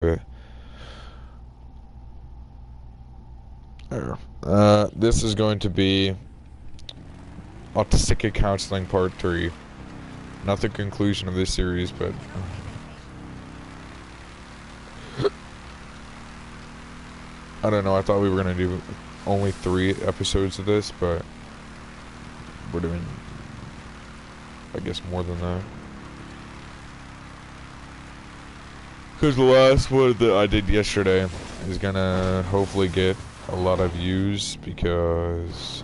it. There. This is going to be Autistic Kid Counseling Part 3. Not the conclusion of this series, but... I don't know, I thought we were going to do only 3 episodes of this, but... we're doing... I guess more than that. Because the last one that I did yesterday is gonna hopefully get a lot of views because...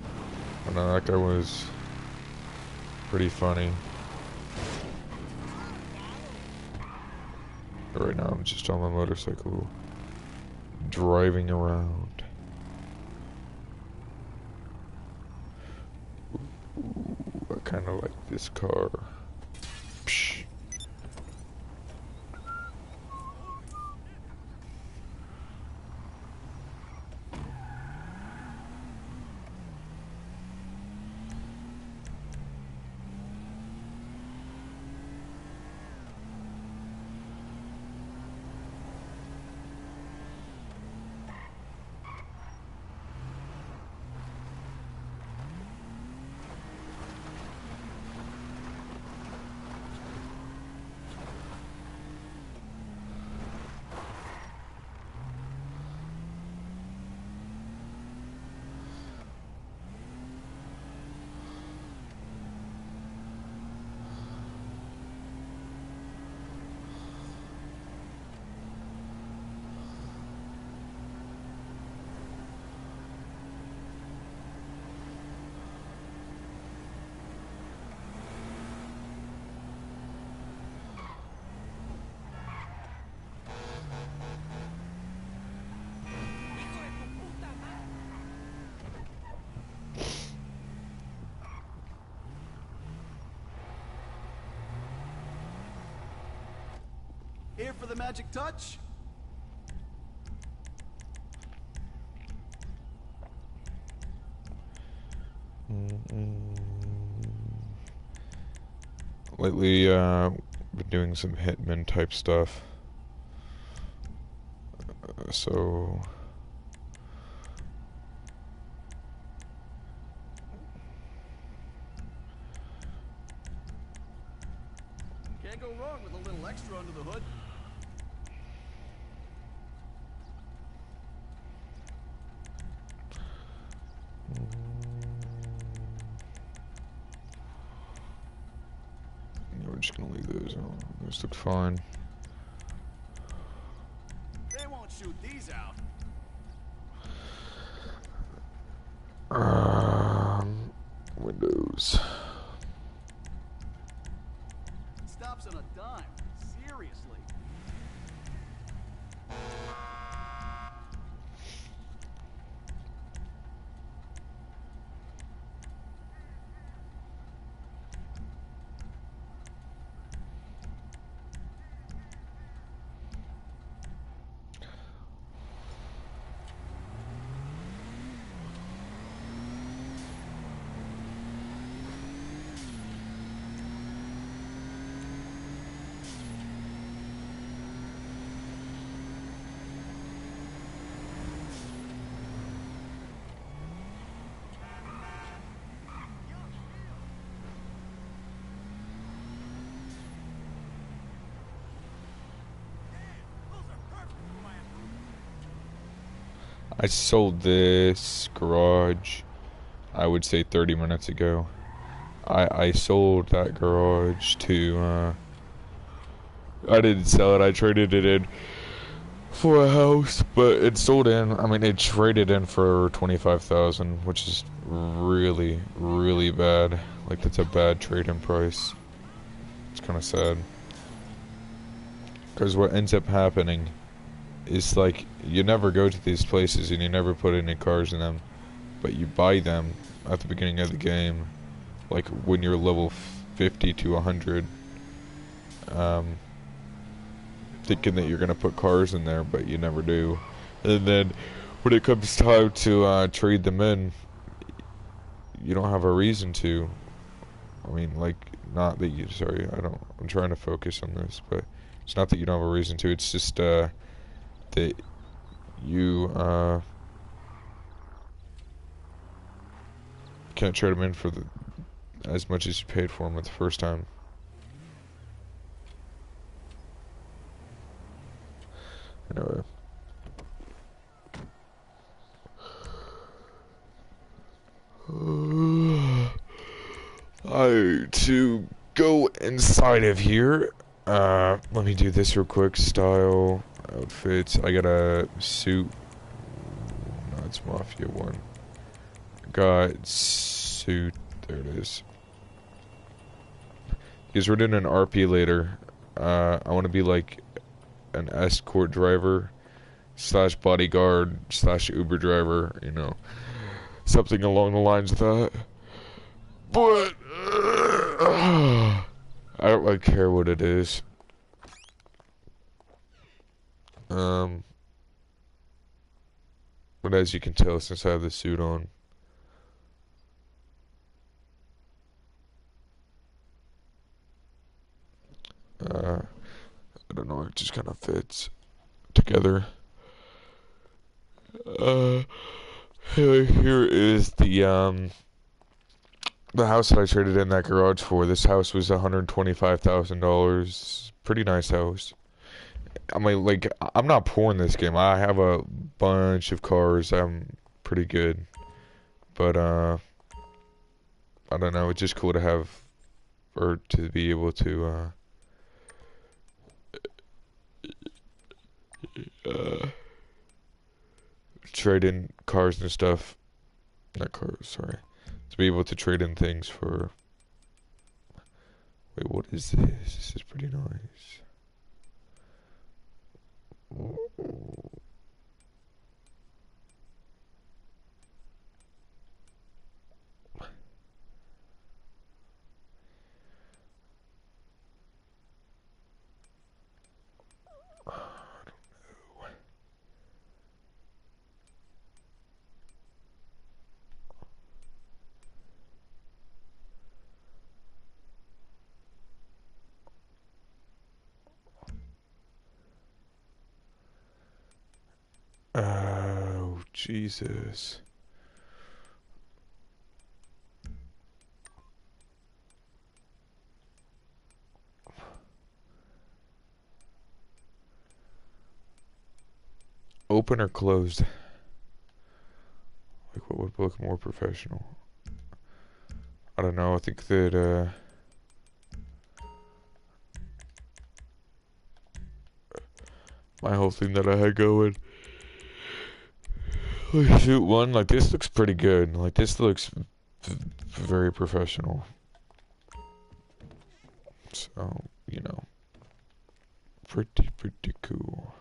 I don't know, that guy was pretty funny. Right now I'm just on my motorcycle driving around. Ooh, I kind of like this car. Psh. Here for the magic touch? Lately, been doing some Hitman type stuff. So... Can't go wrong with a little extra under the hood. Yeah, we're just gonna leave those on. Those look fine. They won't shoot these out. Windows. Stops on a dime. Seriously. I sold this garage, I would say 30 minutes ago. I sold that garage to, I didn't sell it, I traded it in for a house, but it sold in, I mean, it traded in for 25,000, which is really, really bad. Like, that's a bad trade-in price. It's kind of sad. Because what ends up happening is, like, you never go to these places and you never put any cars in them, but you buy them at the beginning of the game, like when you're level 50 to 100, thinking that you're gonna put cars in there, but you never do. And then when it comes time to trade them in, you don't have a reason to. I mean, like, not that you, sorry, I'm trying to focus on this, but It's not that you don't have a reason to. It's just that you can't trade them in for as much as you paid for them at the first time. Anyway. To go inside of here, let me do this real quick. Style, outfits. I got a suit. No, it's Mafia 1. Got suit. There it is. Because we're doing an RP later. I want to be like an escort driver slash bodyguard slash Uber driver, you know. Something along the lines of that. But I don't really care what it is. But as you can tell, since I have the suit on, I don't know, it just kind of fits together. Here is the house that I traded in that garage for. This house was $125,000. Pretty nice house. I mean, like, I'm not poor in this game. I have a bunch of cars. I'm pretty good. But, I don't know. It's just cool to have, or to be able to, trade in cars and stuff. Not cars, sorry. To be able to trade in things for... Wait, what is this? This is pretty nice. Oh, Jesus. Open or closed? Like, what would look more professional? I don't know. I think that, my whole thing that I had going. Shoot one, like, this looks pretty good. Like, this looks very professional. So, you know. Pretty cool.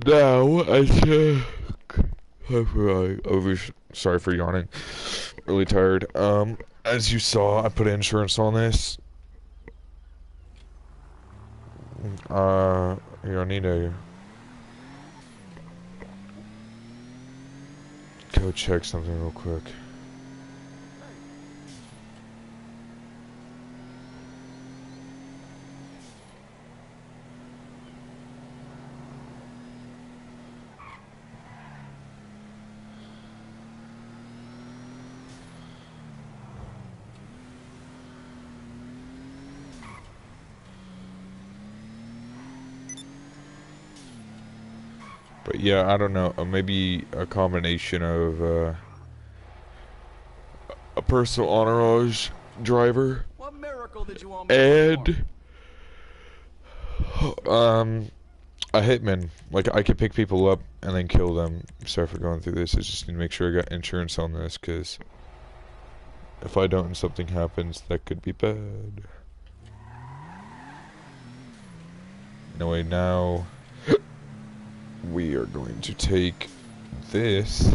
Now, sorry for yawning. Really tired. As you saw, I put insurance on this. Here, I need to go check something real quick. But yeah, I don't know. Maybe a combination of a personal entourage driver What miracle did you want me to perform? and a hitman. Like, I could pick people up and then kill them. Sorry for going through this. I just need to make sure I got insurance on this, because if I don't and something happens, that could be bad. Anyway, now we are going to take this.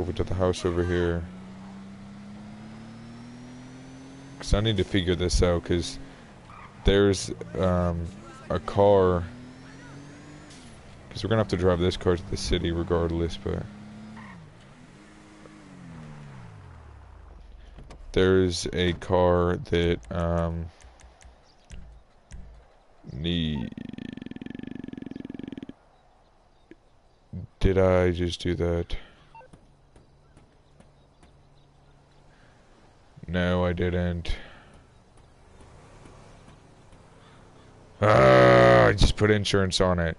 over to the house over here. Because I need to figure this out, because there's a car. Because we're going to have to drive this car to the city regardless, but there's a car that Did I just do that? No, I didn't. I just put insurance on it.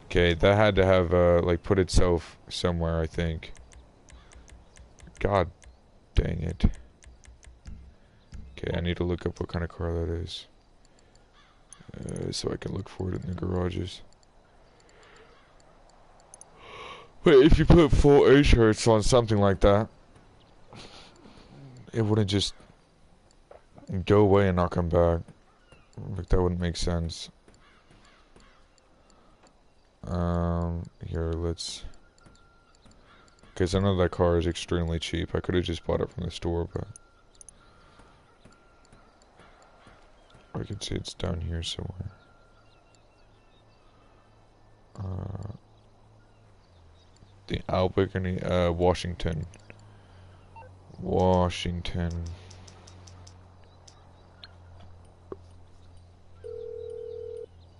Okay, that had to have, like, put itself somewhere, I think. God dang it. Okay, I need to look up what kind of car that is. So I can look for it in the garages. But if you put full insurance on something like that, it wouldn't just go away and not come back. Like, that wouldn't make sense. Here, let's... Because I know that car is extremely cheap. I could have just bought it from the store, but... I can see it's down here somewhere. The Albuquerque, Washington. Washington.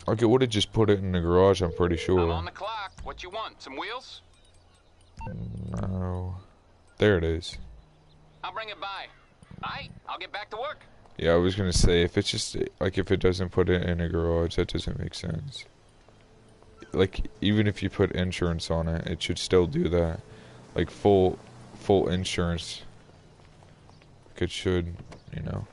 Okay, would have just put it in the garage, I'm pretty sure. I'm on the clock. What you want? Some wheels? No. There it is. I'll bring it by. Aight, I'll get back to work. Yeah, I was gonna say, if it's just, like, if it doesn't put it in a garage, that doesn't make sense. Like, even if you put insurance on it, it should still do that. Like, full insurance. Like, it should, you know.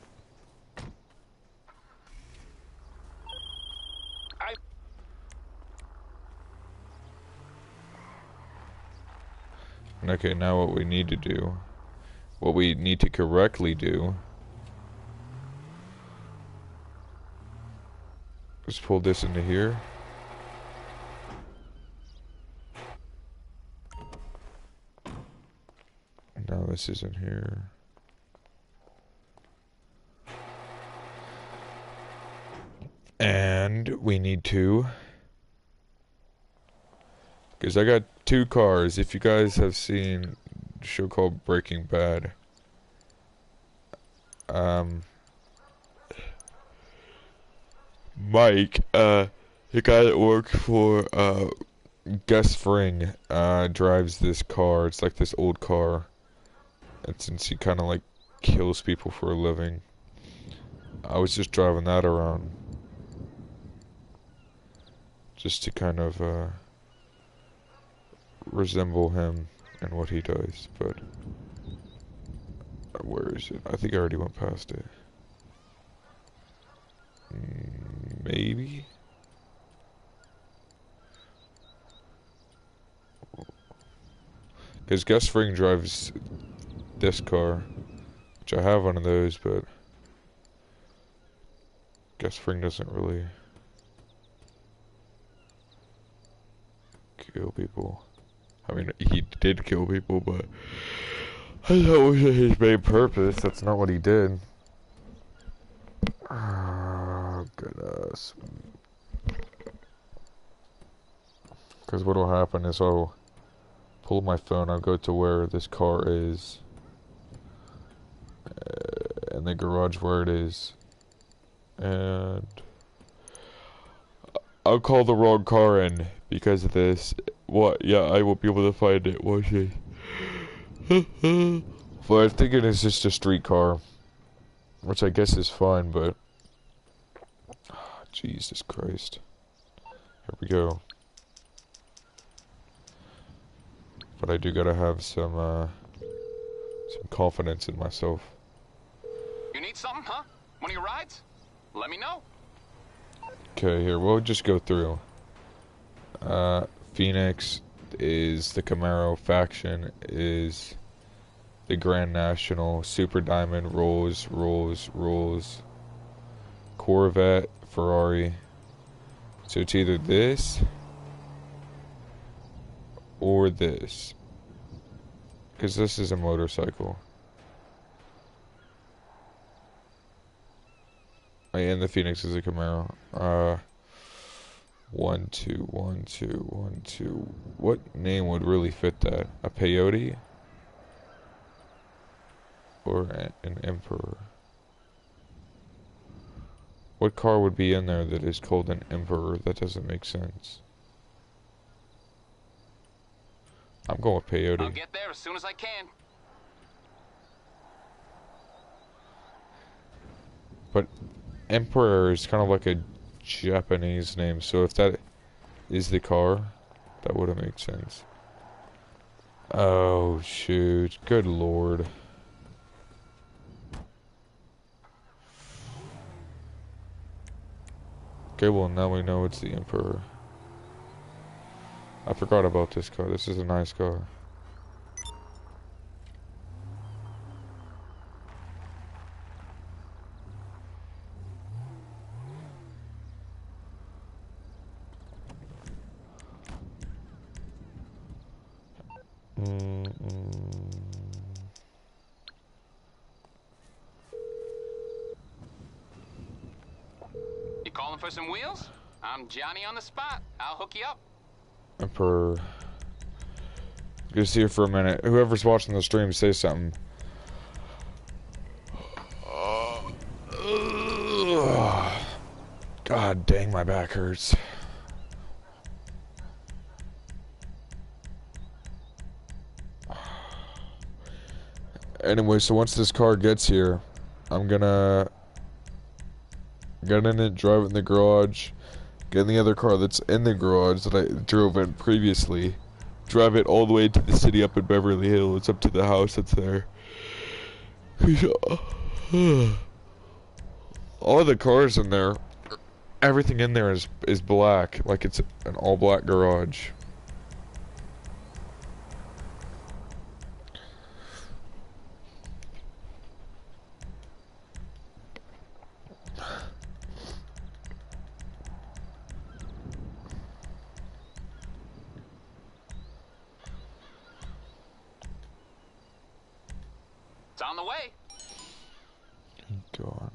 And okay, now what we need to do, what we need to correctly do, is pull this into here. Now this is in here. And we need to, because I got 2 cars. If you guys have seen a show called Breaking Bad, Mike, the guy that works for Gus Fring, drives this car. It's like this old car, and since he kind of like kills people for a living, I was just driving that around just to kind of resemble him and what he does. But where is it? I think I already went past it. Maybe. Because Gus Fring drives this car, which I have one of those, but Gus Fring doesn't really kill people. I mean, he did kill people, but that wasn't his main purpose. That's not what he did. Oh, goodness. Because what will happen is I'll pull my phone, I'll go to where this car is, and the garage where it is, and I'll call the wrong car in because of this. What? Yeah, I won't be able to find it, won't I? But I'm thinking it's just a street car, which I guess is fine, but Jesus Christ. Here we go. But I do gotta have some confidence in myself. You need something, huh? One of your rides? Let me know. Okay, here, we'll just go through. Phoenix is the Camaro, Faction is the Grand National, Super Diamond, Rolls, Corvette, Ferrari. So it's either this or this. Because this is a motorcycle. And the Phoenix is a Camaro. 1, 2, 1, 2, 1, 2. What name would really fit that? A peyote? Or an emperor? What car would be in there that is called an emperor? That doesn't make sense. I'm going with peyote. I'll get there as soon as I can. But emperor is kind of like a Japanese name, so if that is the car, that wouldn't make sense. Oh shoot, good lord. Okay, well now we know it's the emperor. I forgot about this car. This is a nice car. You calling for some wheels? I'm Johnny on the spot. I'll hook you up. Emperor. Just here for a minute. Whoever's watching the stream, say something. God dang, my back hurts. Anyway, so once this car gets here, I'm gonna get in it, drive it in the garage, get in the other car that's in the garage that I drove in previously, drive it all the way to the city up in Beverly Hills, up to the house that's there. All of the cars in there, everything in there is black, like it's an all black garage. It's on the way. God.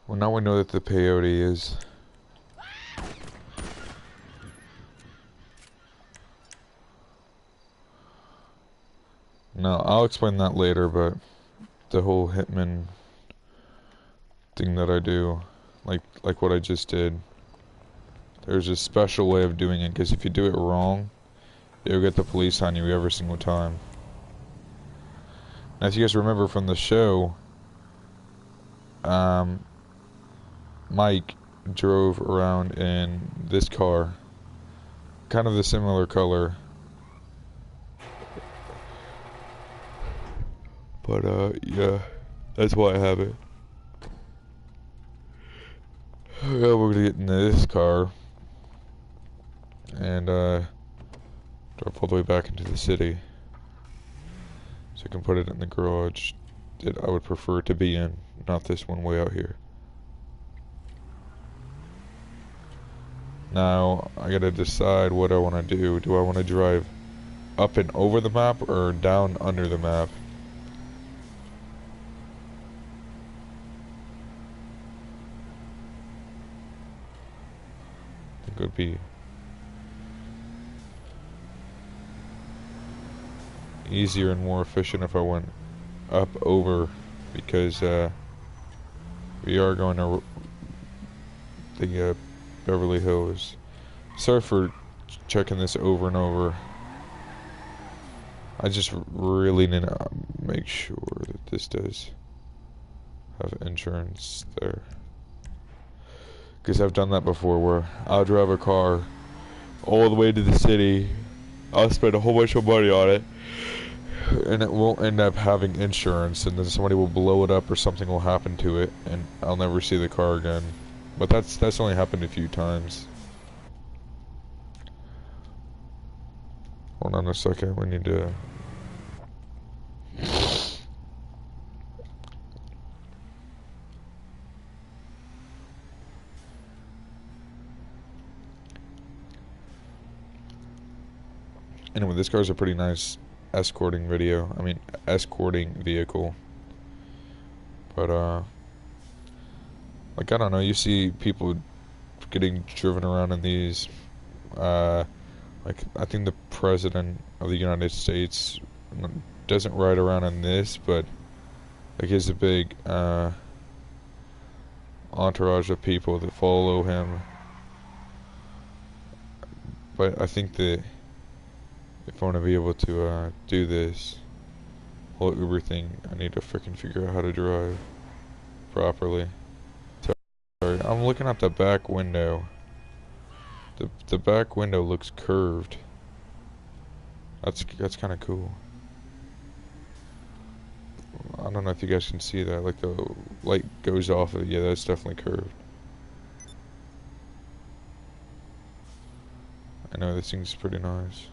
Well, now we know that the peyote is. No, I'll explain that later, but the whole hitman thing that I do, like what I just did, there's a special way of doing it, because if you do it wrong, you'll get the police on you every single time. Now, if you guys remember from the show, Mike drove around in this car, kind of the similar color, but yeah, that's why I have it. Yeah, we're gonna get in this car and drive all the way back into the city, so I can put it in the garage that I would prefer to be in, not this one way out here. Now, I gotta decide what I want to do. Do I want to drive up and over the map or down under the map? I think it would be easier and more efficient if I went up over, because we are going to the Beverly Hills. Sorry for checking this over and over. I just really need to make sure that this does have insurance there, because I've done that before where I'll drive a car all the way to the city, I'll spend a whole bunch of money on it, and it won't end up having insurance, and then somebody will blow it up or something will happen to it, and I'll never see the car again. But that's only happened a few times. Hold on a second, we need to... Anyway, this car's a pretty nice escorting video. I mean, escorting vehicle. But, like, I don't know, you see people getting driven around in these, like, I think the President of the United States doesn't ride around in this, but, like, he has a big, entourage of people that follow him. But I think that if I want to be able to, do this whole Uber thing, I need to freaking figure out how to drive properly. Sorry, I'm looking out the back window. The back window looks curved. That's kind of cool. I don't know if you guys can see that. Like the light goes off of it. Yeah, that's definitely curved. I know this thing's pretty nice.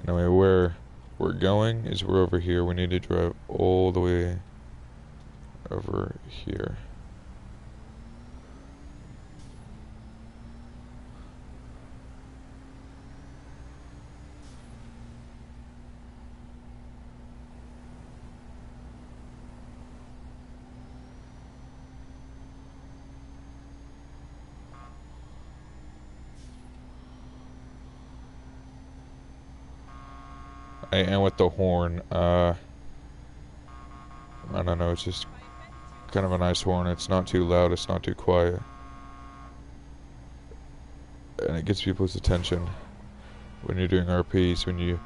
Anyway, where we're going is we're over here. We need to drive all the way over here. And with the horn, I don't know, it's just kind of a nice horn. It's not too loud, it's not too quiet. And it gets people's attention when you're doing RPs. When you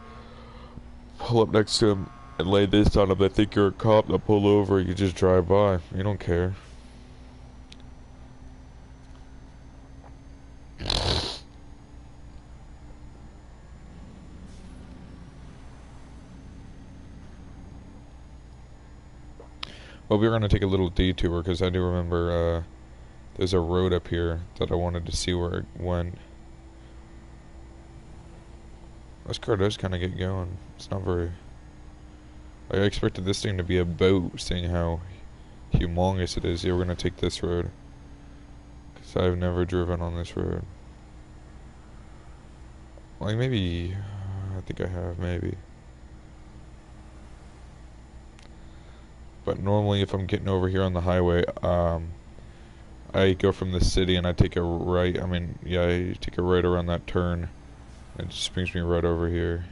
pull up next to them and lay this on them, they think you're a cop, they'll pull over, you just drive by. You don't care. Well, we were going to take a little detour because I do remember there's a road up here that I wanted to see where it went. This car does kind of get going. It's not very... Like, I expected this thing to be a boat, seeing how humongous it is. Yeah, we're going to take this road. Because I've never driven on this road. Like, maybe... I think I have, maybe. But normally if I'm getting over here on the highway, I go from the city and I take a right. I mean, yeah, I take a right around that turn. It just brings me right over here.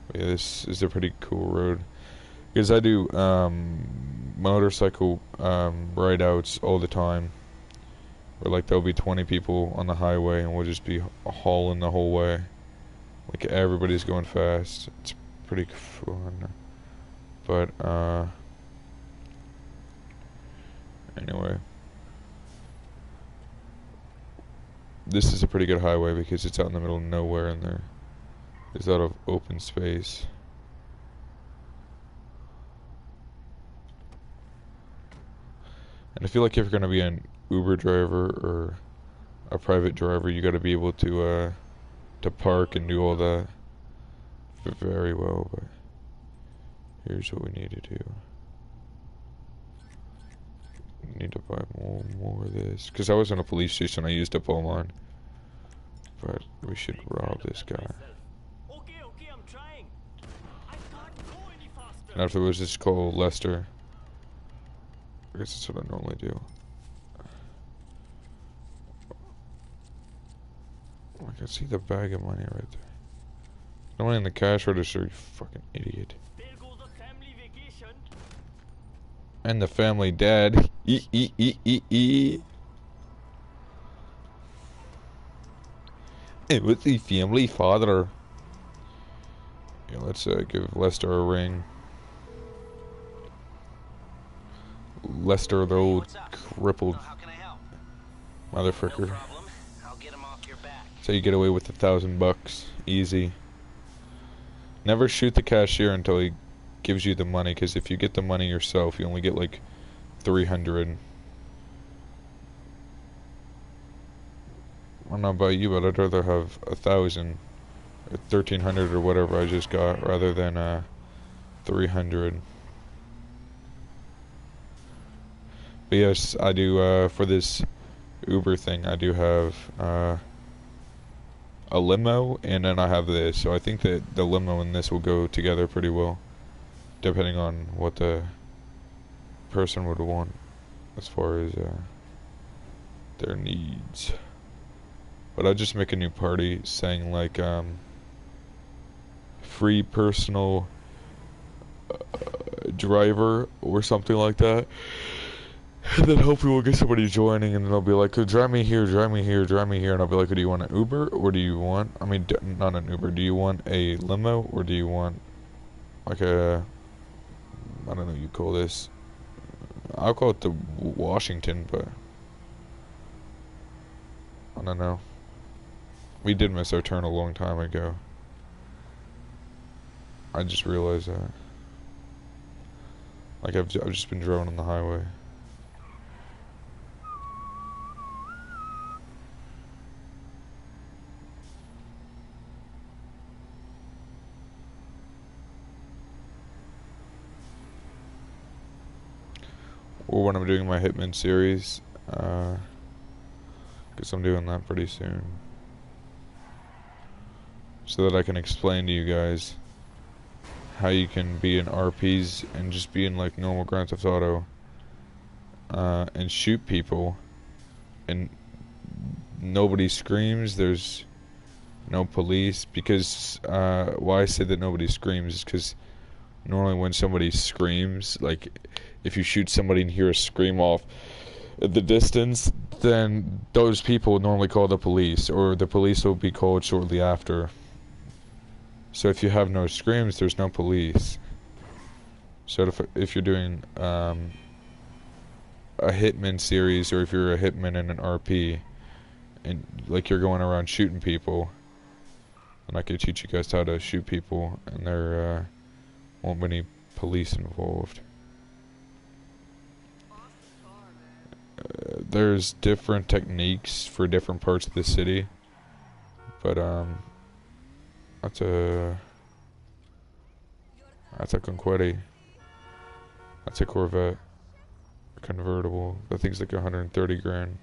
But yeah, this is a pretty cool road. Because I do motorcycle ride-outs all the time. Where like there'll be 20 people on the highway and we'll just be hauling the whole way. Like everybody's going fast. It's pretty fun. But, anyway. This is a pretty good highway because it's out in the middle of nowhere and there is a lot of open space. And I feel like if you're going to be an Uber driver or a private driver, you got to be able to park and do all that very well, but... Here's what we need to do. We need to buy more of this. Because I was in a police station, I used up all mine. But we should rob this guy. Okay, I'm trying. I can't go any faster. And afterwards, just call Lester. I guess that's what I normally do. I can see the bag of money right there. No money in the cash register, you fucking idiot. And the family dad. It was the family father. Yeah, let's give Lester a ring. Lester, the old crippled motherfucker. So you get away with $1,000 easy. Never shoot the cashier until he gives you the money, because if you get the money yourself, you only get like 300. I don't know about you, but I'd rather have 1,000 or 1,300 or whatever I just got rather than 300. But yes, I do, for this Uber thing, I do have, a limo, and then I have this. So I think that the limo and this will go together pretty well, depending on what the person would want as far as, their needs. But I'll just make a new party saying, like, free personal driver or something like that. And then hopefully we'll get somebody joining, and they'll be like, drive me here, drive me here, drive me here. And I'll be like, do you want an Uber, or do you want, I mean, not an Uber, do you want a limo, or do you want, like a, I don't know what you call this. I'll call it the Washington, but I don't know. We did miss our turn a long time ago. I just realized that. Like, I've just been driving on the highway. Or when I'm doing my Hitman series, because I'm doing that pretty soon. So that I can explain to you guys how you can be in RPs and just be in like normal Grand Theft Auto and shoot people and nobody screams, there's no police, because why I say that nobody screams is because normally when somebody screams, like if you shoot somebody and hear a scream off at the distance, then those people would normally call the police, or the police will be called shortly after. So if you have no screams, there's no police. So if you're doing a Hitman series, or if you're a Hitman in an RP, and like you're going around shooting people, then I could teach you guys how to shoot people, and there won't be any police involved. There's different techniques for different parts of the city, but that's a Conquetti. That's a Corvette convertible. That thing's like 130 grand.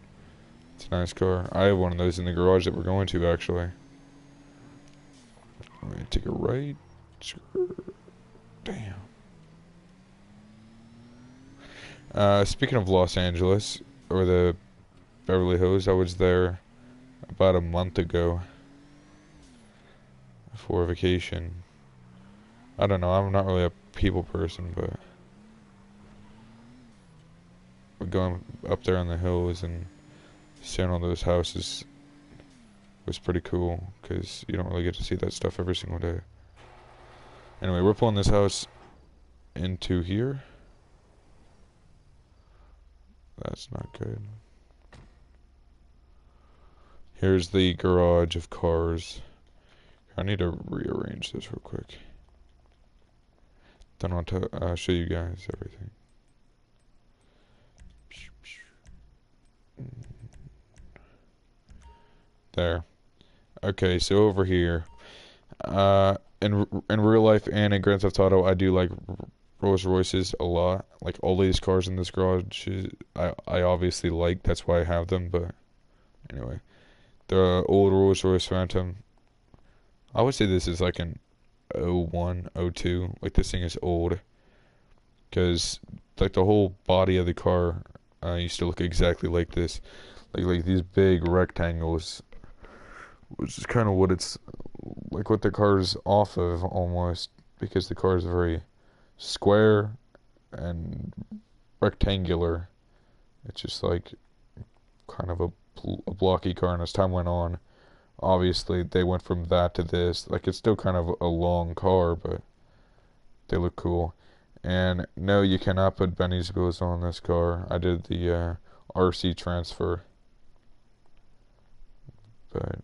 It's a nice car. I have one of those in the garage that we're going to, actually. Let me take a right. Damn. Speaking of Los Angeles, or the Beverly Hills, I was there about a month ago for a vacation. I don't know, I'm not really a people person, but going up there on the hills and seeing all those houses was pretty cool, because you don't really get to see that stuff every single day. Anyway, we're pulling this house into here. That's not good. Here's the garage of cars. I need to rearrange this real quick. Then I'll show you guys everything. There. Okay, so over here, in real life and in Grand Theft Auto, I do like Rolls Royces a lot. Like all these cars in this garage, I obviously like. That's why I have them. But anyway, the old Rolls Royce Phantom. I would say this is like an 01, 02. Like this thing is old, because like the whole body of the car used to look exactly like this, like these big rectangles, which is kind of what it's like, what the car's off of almost, because the car is very square and rectangular. It's just like kind of a blocky car, and as time went on, obviously they went from that to this. Like it's still kind of a long car, but they look cool. And no, you cannot put Benny's wheels on this car. I did the RC transfer, but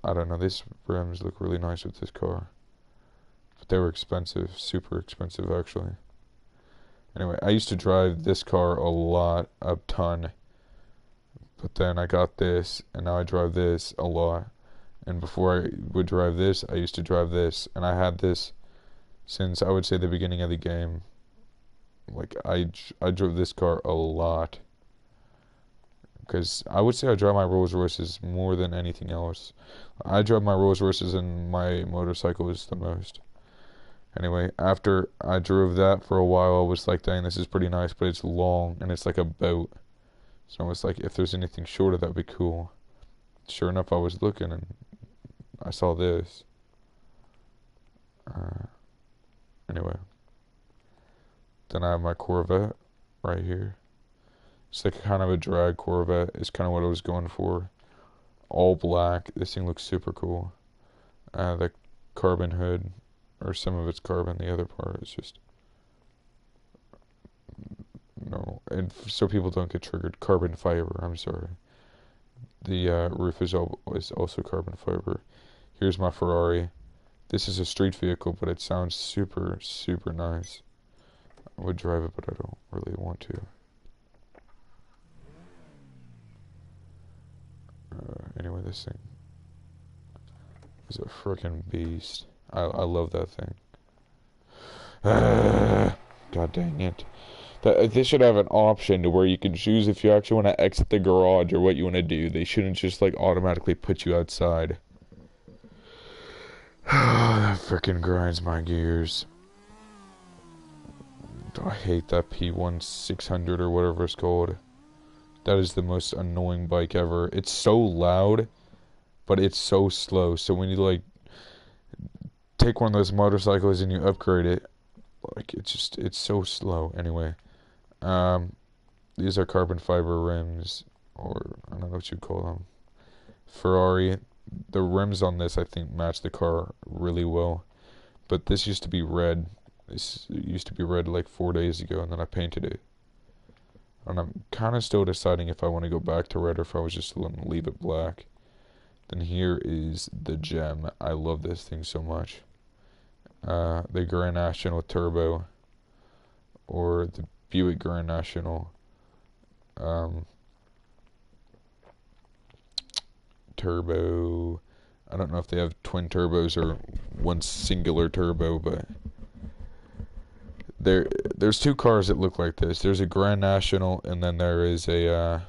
I don't know, these rims look really nice with this car, but they were expensive, super expensive actually. Anyway, I used to drive this car a ton, but then I got this, and now I drive this a lot. And before I would drive this, I used to drive this, and I had this since, I would say, the beginning of the game. Like I drove this car a lot, Because I would say I drive my Rolls Royces more than anything else. I drive my Rolls Royces and my motorcycles the most. Anyway, after I drove that for a while, I was like, dang, this is pretty nice, but it's long and it's like a boat. So I was like, if there's anything shorter, that'd be cool. Sure enough, I was looking and I saw this. Anyway, then I have my Corvette right here. It's like kind of a drag Corvette. It's kind of what I was going for. All black. This thing looks super cool. The carbon hood, or some of it's carbon. The other part is just normal. And so people don't get triggered. Carbon fiber. I'm sorry. The roof is also carbon fiber. Here's my Ferrari. This is a street vehicle, but it sounds super, super nice. I would drive it, but I don't really want to. Anyway, this thing is a freaking beast. I love that thing. God dang it. They should have an option to where you can choose if you actually want to exit the garage or what you want to do. They shouldn't just like automatically put you outside. That freaking grinds my gears. I hate that P1600 or whatever it's called. That is the most annoying bike ever. It's so loud, but it's so slow. So when you like take one of those motorcycles and you upgrade it, like it's so slow. Anyway, these are carbon fiber rims, or I don't know what you call them. Ferrari. The rims on this I think match the car really well, but this used to be red. This used to be red like 4 days ago, and then I painted it. And I'm kind of still deciding if I want to go back to red or if I was just going to leave it black. Then here is the gem. I love this thing so much. The Grand National Turbo, or the Buick Grand National Turbo. I don't know if they have twin turbos or one singular turbo, but there's two cars that look like this. There's a Grand National, and then there is a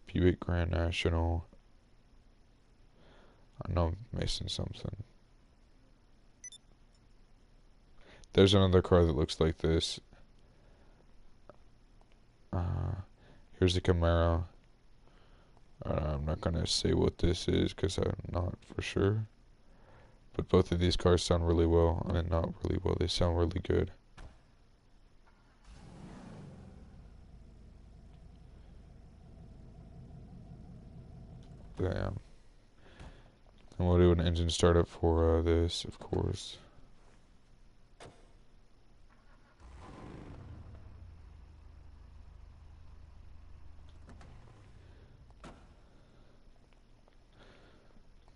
Buick Grand National. I know I'm missing something. There's another car that looks like this. Here's the Camaro. I'm not gonna say what this is because I'm not for sure. But both of these cars sound really well. I mean, not really well. They sound really good. Damn. And we'll do an engine startup for this, of course.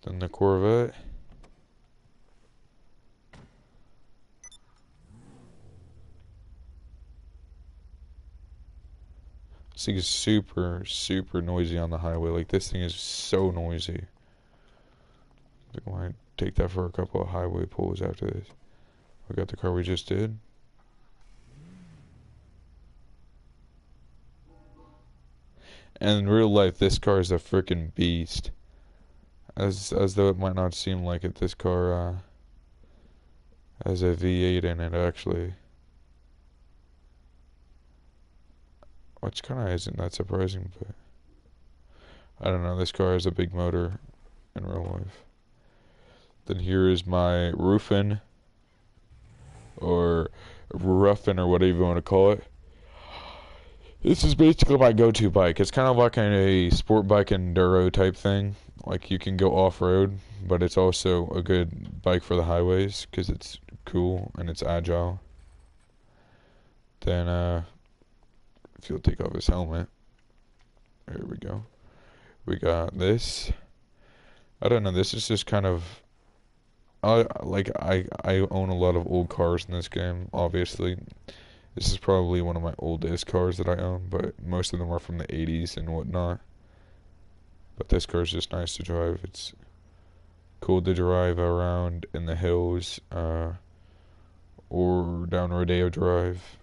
Then the Corvette. This thing is super, super noisy on the highway. Like, this thing is so noisy. I want to take that for a couple of highway pulls after this. We got the car we just did. And in real life, this car is a freaking beast. As though it might not seem like it, this car has a V8 in it, actually. Which kind of isn't that surprising, but I don't know, this car has a big motor in real life. Then here is my roofing, or roughing, or whatever you want to call it. This is basically my go-to bike. It's kind of like a sport bike enduro type thing. Like, you can go off-road, but it's also a good bike for the highways because it's cool and it's agile. Then if you'll take off his helmet, there we go. We got this. I don't know, this is just kind of I own a lot of old cars in this game, obviously. This is probably one of my oldest cars that I own, but most of them are from the 80s and whatnot. But this car is just nice to drive. It's cool to drive around in the hills, or down Rodeo Drive.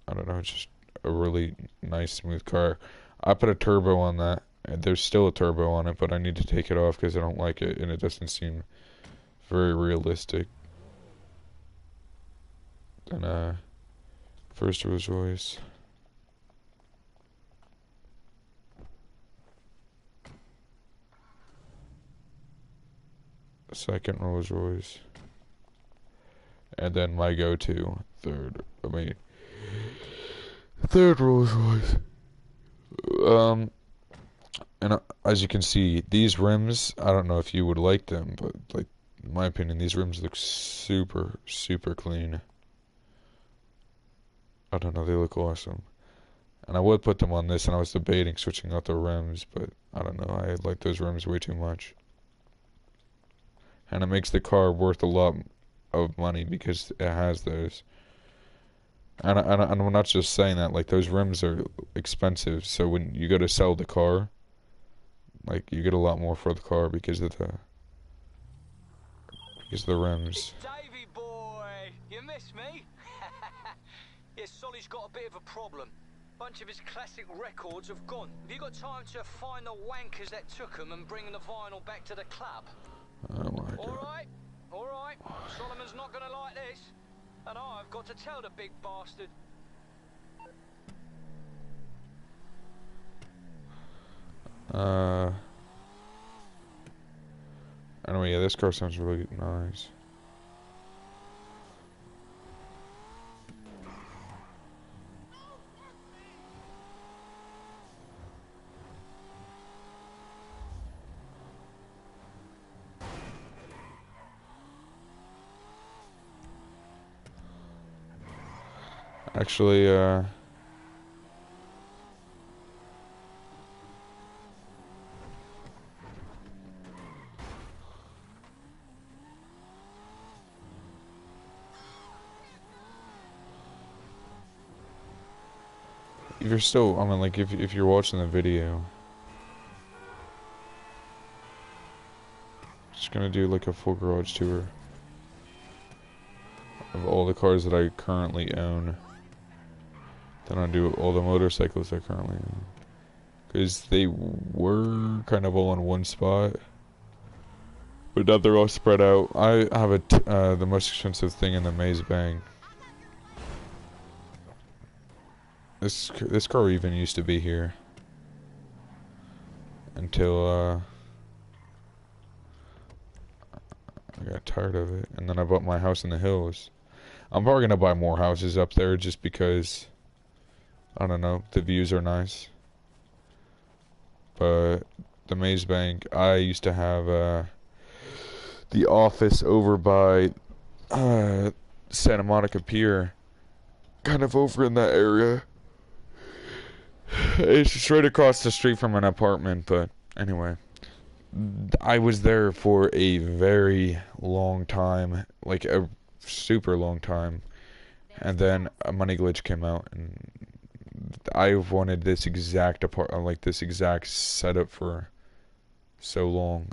I don't know, it's just a really nice smooth car. I put a turbo on that. And there's still a turbo on it, but I need to take it off because I don't like it, and it doesn't seem very realistic. And first Rolls Royce. Second Rolls Royce. And then my go-to third Rolls Royce. And as you can see, these rims, I don't know if you would like them, but like in my opinion, these rims look super, super clean. I don't know, they look awesome. And I would put them on this, and I was debating switching out the rims, but I don't know, I like those rims way too much. And it makes the car worth a lot of money because it has those. And I'm not just saying that, like those rims are expensive, so when you go to sell the car, like you get a lot more for the car because of the rims. Davy boy, you miss me? Yeah, Solly's got a bit of a problem. Bunch of his classic records have gone. Have you got time to find the wankers that took them and bring the vinyl back to the club? Oh my god. All right. Solomon's not gonna like this, and I've got to tell the big bastard. Anyway, yeah, this car sounds really nice. Actually, if you're still, I mean, like, if you're watching the video, just gonna do like a full garage tour of all the cars that I currently own. Then I'll do all the motorcycles I currently own, because they were kind of all in one spot, but now they're all spread out. I have the most expensive thing in the maze bank. This car even used to be here until I got tired of it, and then I bought my house in the hills. I'm probably gonna buy more houses up there just because, I don't know, the views are nice. But the maze bank, I used to have the office over by Santa Monica Pier, kind of over in that area. It's just right across the street from an apartment, but anyway. I was there for a very long time, like a super long time, and then a money glitch came out, and I wanted this exact like this exact setup for so long.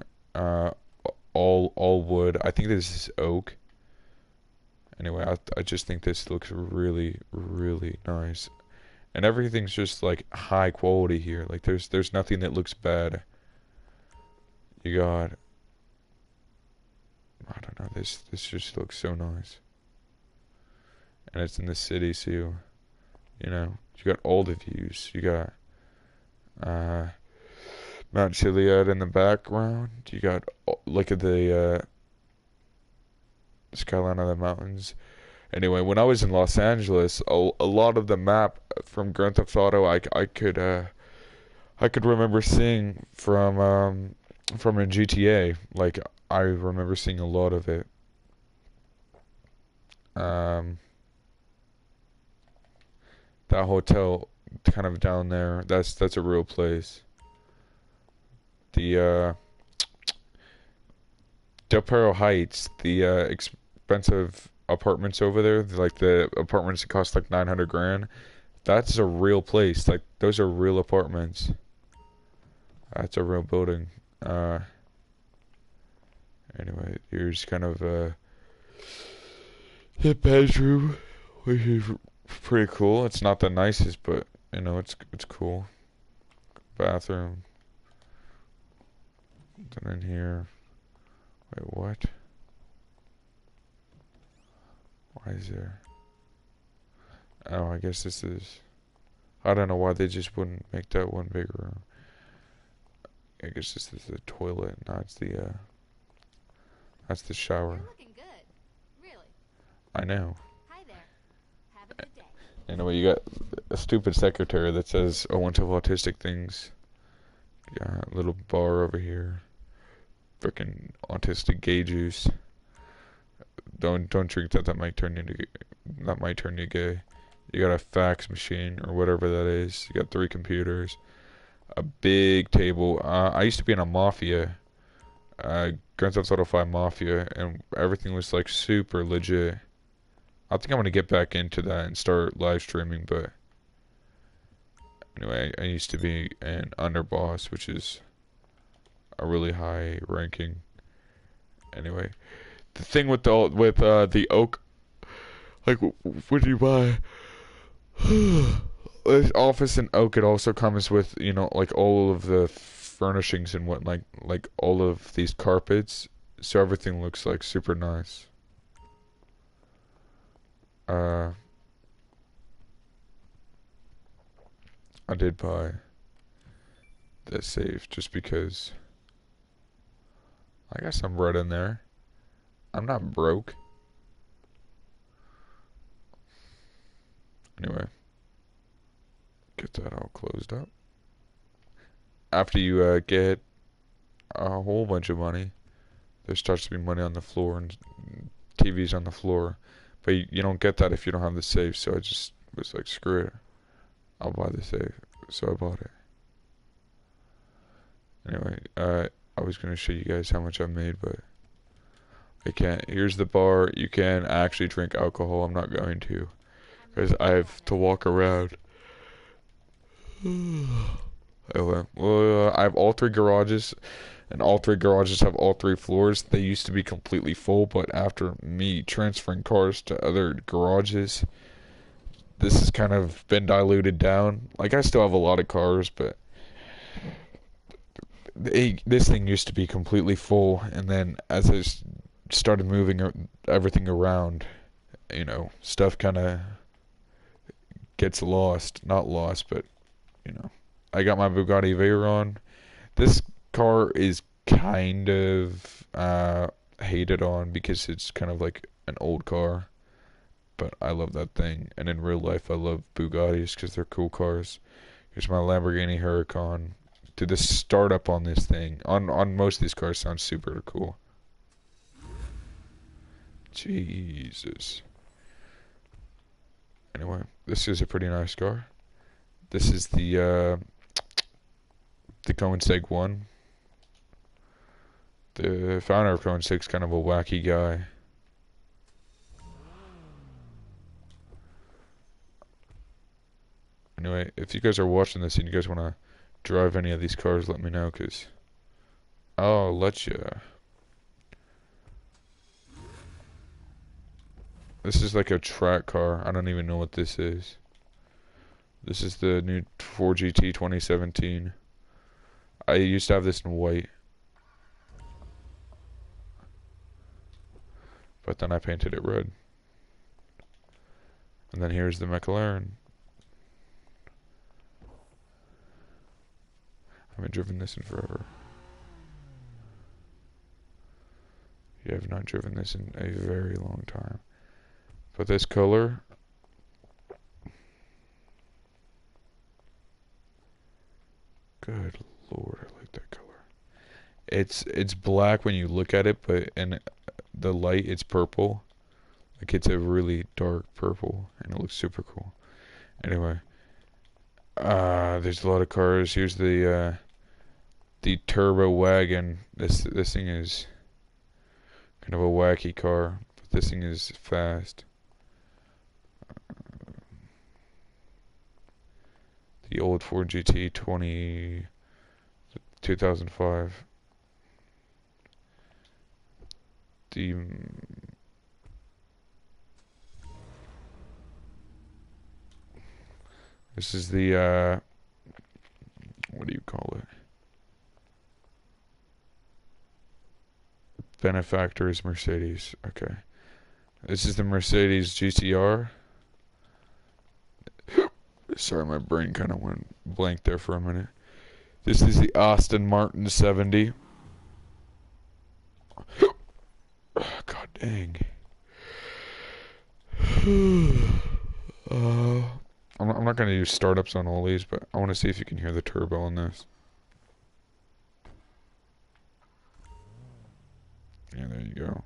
All wood. I think this is oak. Anyway, I just think this looks really, really nice, and everything's just like high quality here. Like there's nothing that looks bad. You got, I don't know, this just looks so nice. And it's in the city, so you know, you got all the views. You got Mount Chiliad in the background. You got, look at the skyline of the mountains. Anyway, when I was in Los Angeles, a lot of the map from Grand Theft Auto I could remember seeing from a GTA. Like, I remember seeing a lot of it. That hotel kind of down there, that's a real place. The Del Perro Heights, the expensive apartments over there, like the apartments that cost like 900 grand, that's a real place. Like, those are real apartments. That's a real building. Anyway, here's kind of the bedroom, which is pretty cool. It's not the nicest, but you know, it's cool. Bathroom. Then in here. Wait, what? Why is there? Oh, I guess this is. I don't know why they just wouldn't make that one bigger room. I guess this is the toilet. No, it's the that's the shower. You're looking good. Really. I know. Hi there. Have a good day. Anyway, you got a stupid secretary that says a bunch of autistic things. Yeah, a little bar over here. Frickin' autistic gay juice. Don't drink that. That might turn you gay. You got a fax machine or whatever that is. You got 3 computers, a big table. I used to be in a mafia, Grand Theft Auto 5 Mafia, and everything was like super legit. I think I'm gonna get back into that and start live streaming. But anyway, I used to be an underboss, which is a really high ranking. Anyway, the thing with the oak, like when you buy this office in oak, it also comes with, you know, like all of the furnishings and what, like all of these carpets, so everything looks like super nice. I did buy the safe just because I got some bread in there. I'm not broke. Anyway, get that all closed up. After you get a whole bunch of money, there starts to be money on the floor and TVs on the floor. But you don't get that if you don't have the safe, so I just was like, screw it. I'll buy the safe. So I bought it. Anyway, I was going to show you guys how much I made, but I can't. Here's the bar. You can actually drink alcohol. I'm not going to, because I have to walk around. Anyway, well, I have all 3 garages, and all 3 garages have all 3 floors. They used to be completely full, but after me transferring cars to other garages, this has kind of been diluted down. Like, I still have a lot of cars, but this thing used to be completely full, and then as I started moving everything around, you know, stuff kind of gets lost. Not lost, but, you know. I got my Bugatti Veyron. This car is kind of hated on because it's kind of like an old car. But I love that thing. And in real life, I love Bugattis because they're cool cars. Here's my Lamborghini Huracan. Dude, the startup on this thing, on most of these cars, sounds super cool. Jesus. Anyway, this is a pretty nice car. This is the Koenigsegg 1. The founder of Koenigsegg is kind of a wacky guy. Anyway, if you guys are watching this and you guys want to drive any of these cars, let me know, because I'll let you. This is like a track car. I don't even know what this is. This is the new Ford GT 2017. I used to have this in white, but then I painted it red. And then here's the McLaren. I haven't driven this in forever. You have not driven this in a very long time. But this color, good Lord, I like that color. It's black when you look at it, but in the light it's purple. Like, it's a really dark purple, and it looks super cool. Anyway, there's a lot of cars. Here's the turbo wagon. This thing is kind of a wacky car, but this thing is fast. The old Ford GT 2005. The This is the, what do you call it? Benefactors Mercedes. Okay. This is the Mercedes GTR. Sorry, my brain kind of went blank there for a minute. This is the Aston Martin 70. God dang. I'm not going to use startups on all these, but I want to see if you can hear the turbo on this. Yeah, there you go.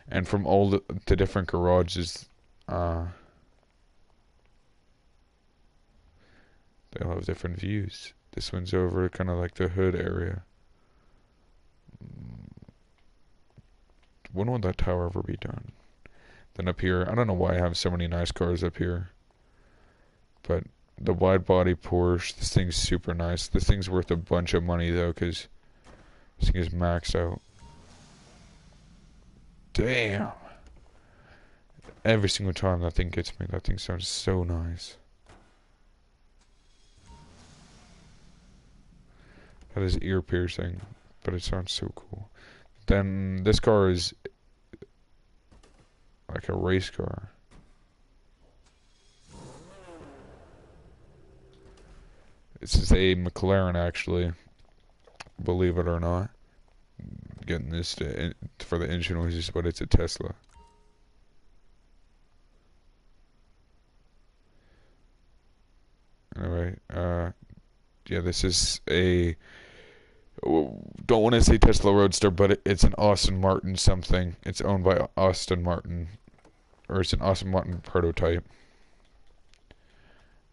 And from all the different garages, they'll have different views. This one's over kind of like the hood area. When will that tower ever be done? Then up here, I don't know why I have so many nice cars up here. But the wide body Porsche, this thing's super nice. This thing's worth a bunch of money though, because this thing is maxed out. Damn. Every single time that thing gets me, that thing sounds so nice. That is ear piercing, but it sounds so cool. Then this car is like a race car. This is a McLaren, actually, believe it or not. Getting this for the engine noises, but it's a Tesla. Anyway, yeah, this is a, don't want to say Tesla Roadster, but it's an Aston Martin something. It's owned by Aston Martin, or it's an Aston Martin prototype.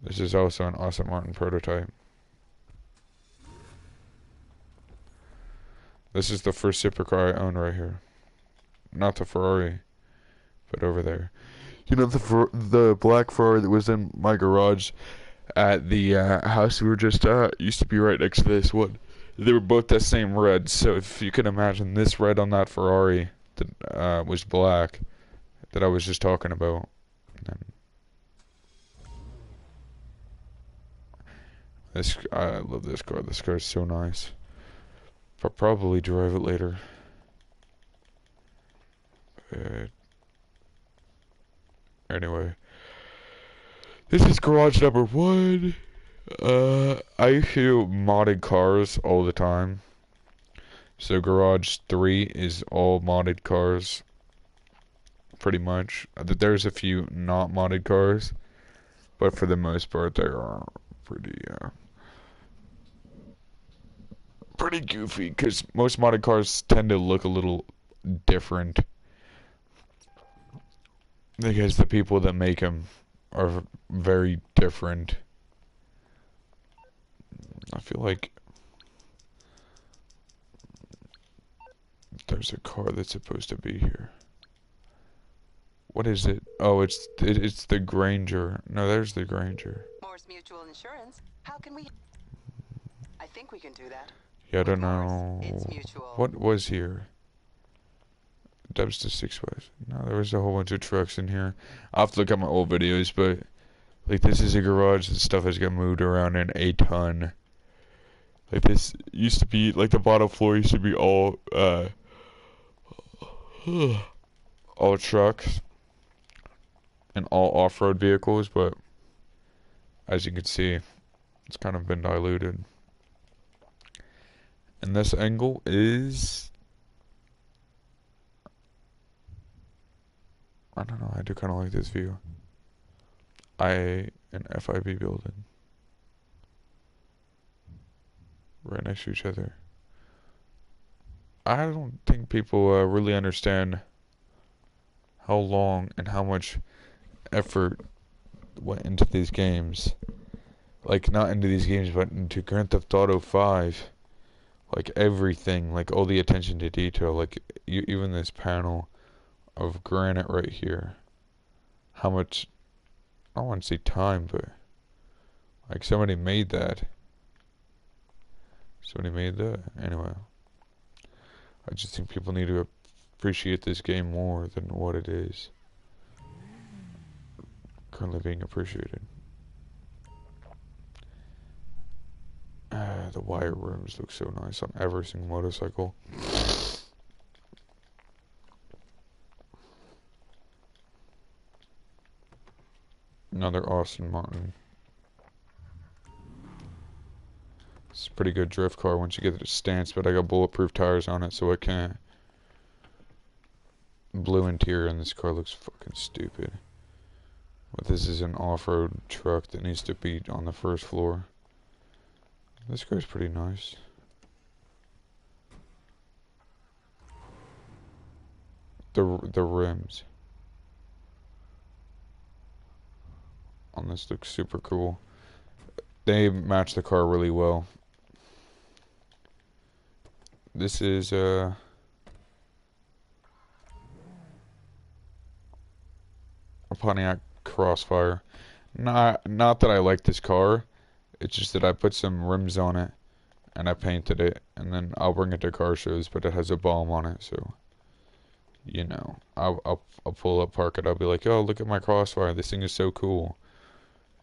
This is also an Aston Martin prototype. This is the first supercar I own right here. Not the Ferrari, but over there. You know the black Ferrari that was in my garage at the house we were just at used to be right next to this one. They were both the same red, so if you can imagine this red on that Ferrari that was black that I was just talking about. I love this car. This car is so nice. I'll probably drive it later. Anyway, this is garage number 1. I used to do modded cars all the time. So garage 3 is all modded cars. Pretty much. There's a few not modded cars, but for the most part they are pretty goofy, because most modded cars tend to look a little different, because the people that make them are very different. I feel like there's a car that's supposed to be here. What is it? Oh, it's the Granger. No, there's the Granger. Morse Mutual Insurance. How can we? I think we can do that. Yeah, I don't know. It's mutual. What was here? That was the 6 West. No, there was a whole bunch of trucks in here. I'll have to look at my old videos, but like this is a garage that stuff has got moved around in a ton. Like this used to be, like the bottom floor used to be all all trucks and all off-road vehicles, but as you can see, it's kind of been diluted. And this angle is, I don't know, I do kind of like this view. An FIB building. Right next to each other. I don't think people really understand how long and how much effort went into these games. Like, not into these games, but into Grand Theft Auto 5. Like, everything. Like, all the attention to detail. Like, even this panel of granite right here. How much, I don't want to say time, but like, somebody made that. Anyway. I just think people need to appreciate this game more than what it is currently being appreciated. The wire rims look so nice on every single motorcycle. Another Austin Martin. It's a pretty good drift car once you get the stance, but I got bulletproof tires on it, so it can't. Blue interior in this car looks fucking stupid. But this is an off-road truck that needs to be on the first floor. This car's pretty nice. The rims on this look super cool. They match the car really well. This is a Pontiac Crossfire. Not that I like this car. It's just that I put some rims on it and I painted it, and then I'll bring it to car shows, but it has a bomb on it, so you know, I'll pull up, park it, I'll be like, oh, look at my Crossfire, this thing is so cool.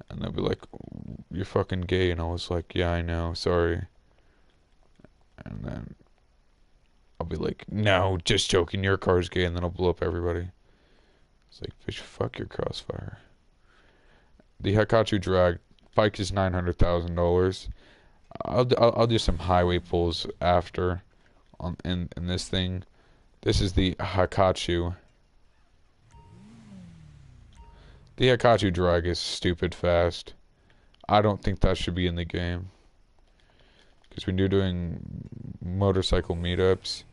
And they'll be like, you're fucking gay. And I was like, yeah, I know, sorry. And then I'll be like, no, just joking, your car's gay. And then I'll blow up everybody. It's like, bitch, fuck your Crossfire. The Hikachu drag bike is $900,000. I'll do some highway pulls after in this thing. This is the Hikachu. The Hikachu drag is stupid fast. I don't think that should be in the game. Because when you're doing motorcycle meetups,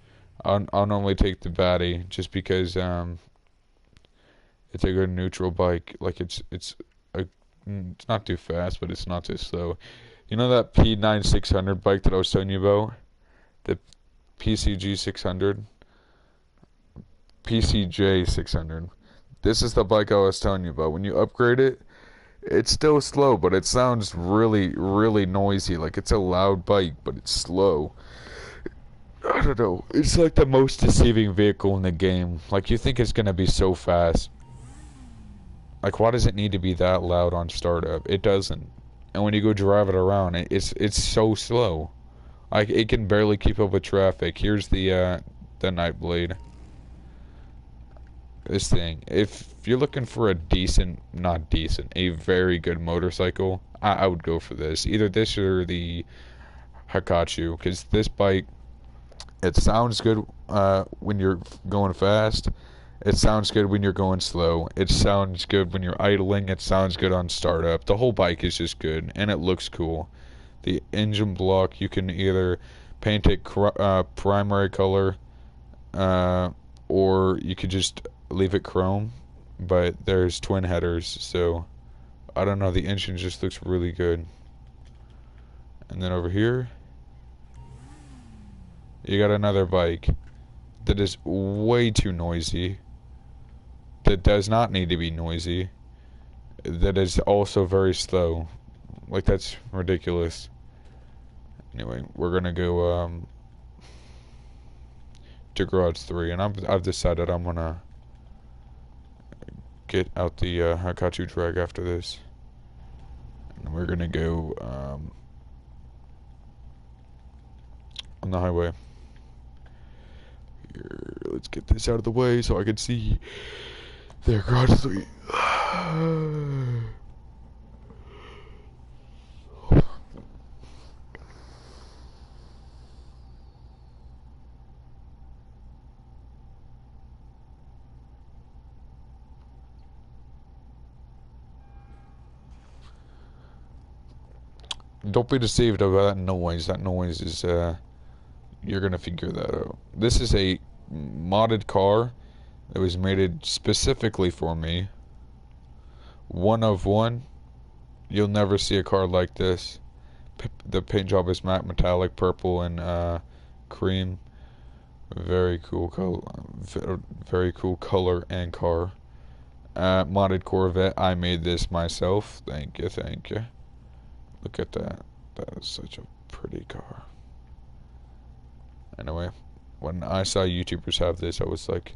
I'll normally take the Batty just because it's a good neutral bike. Like it's not too fast, but it's not too slow. You know that P9 600 bike that I was telling you about? The PCG 600? PCJ 600. This is the bike I was telling you about. When you upgrade it, it's still slow, but it sounds really, really noisy. Like it's a loud bike, but it's slow. I don't know. It's like the most deceiving vehicle in the game. Like you think it's gonna be so fast. Like why does it need to be that loud on startup? It doesn't. And when you go drive it around, it's so slow. Like it can barely keep up with traffic. Here's the Nightblade. This thing, if you're looking for a a very good motorcycle, I would go for this. Either this or the Hikachu, because this bike, it sounds good when you're going fast. It sounds good when you're going slow. It sounds good when you're idling. It sounds good on startup. The whole bike is just good, and it looks cool. The engine block, you can either paint it primary color, or you could just leave it chrome, but there's twin headers, so I don't know, the engine just looks really good. And then over here you got another bike that is way too noisy, that does not need to be noisy, that is also very slow. Like that's ridiculous. Anyway, we're gonna go to garage 3, and I've decided I'm gonna get out the Hikachu drag after this, and we're gonna go on the highway. Here, let's get this out of the way so I can see their garage 3. Don't be deceived about that noise. That noise is, you're gonna figure that out. This is a modded car that was made specifically for me. One of one. You'll never see a car like this. The paint job is matte metallic purple and cream. Very cool color. Very cool color and car. Modded Corvette. I made this myself. Thank you, thank you. Look at that. That is such a pretty car. Anyway, When I saw YouTubers have this, I was like,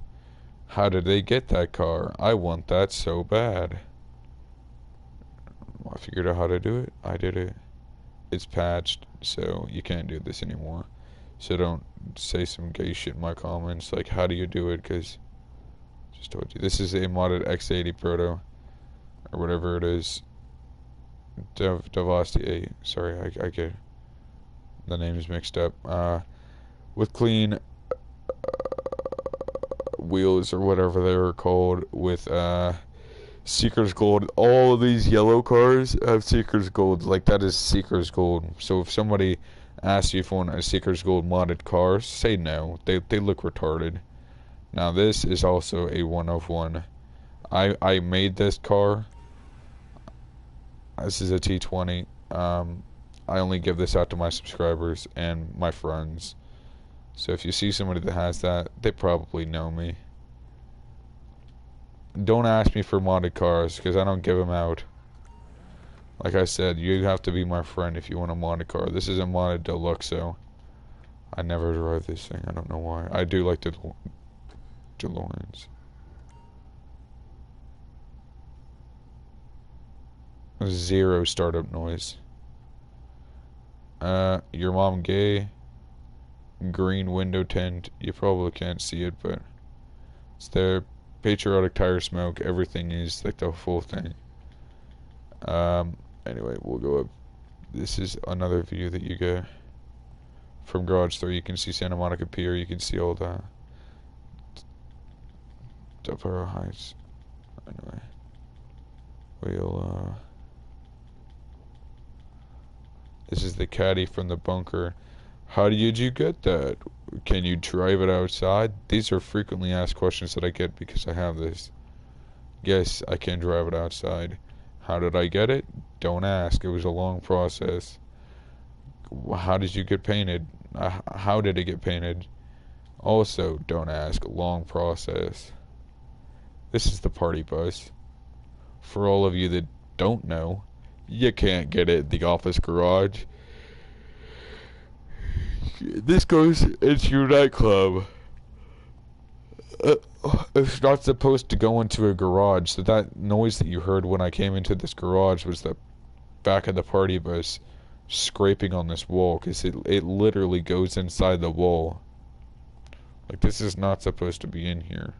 how did they get that car? I want that so bad. I figured out how to do it. I did it. It's patched, so you can't do this anymore. So don't say some gay shit in my comments, like, how do you do it? Because, just told you. This is a modded X80 Proto, or whatever it is. Devasti. Sorry, I get the names mixed up. With clean wheels, or whatever they were called, with Seeker's Gold. All of these yellow cars have Seeker's Gold. Like, that is Seeker's Gold. So if somebody asks you if you want a Seeker's Gold modded car, say no. They look retarded. Now this is also a 1 of 1. I made this car. This is a T20. I only give this out to my subscribers and my friends. So if you see somebody that has that, they probably know me. Don't ask me for modded cars, because I don't give them out. Like I said, you have to be my friend if you want a modded car. This is a modded Deluxo. I never drive this thing. I don't know why. I do like the DeLoreans. Zero startup noise. Your mom gay. Green window tint. You probably can't see it, but it's there. Patriotic tire smoke. Everything is like the full thing. Anyway, we'll go up. This is another view that you get from Garage 3. You can see Santa Monica Pier. You can see all the Del Perro Heights. Anyway, we'll this is the caddy from the bunker. How did you get that? Can you drive it outside? These are frequently asked questions that I get because I have this. Yes, I can drive it outside. How did I get it? Don't ask. It was a long process. How did you get painted? How did it get painted? Also, don't ask. Long process. This is the party bus. For all of you that don't know, you can't get it in the office garage. This goes into your nightclub. It's not supposed to go into a garage, so that noise that you heard when I came into this garage was the back of the party bus scraping on this wall, because it literally goes inside the wall. Like, this is not supposed to be in here.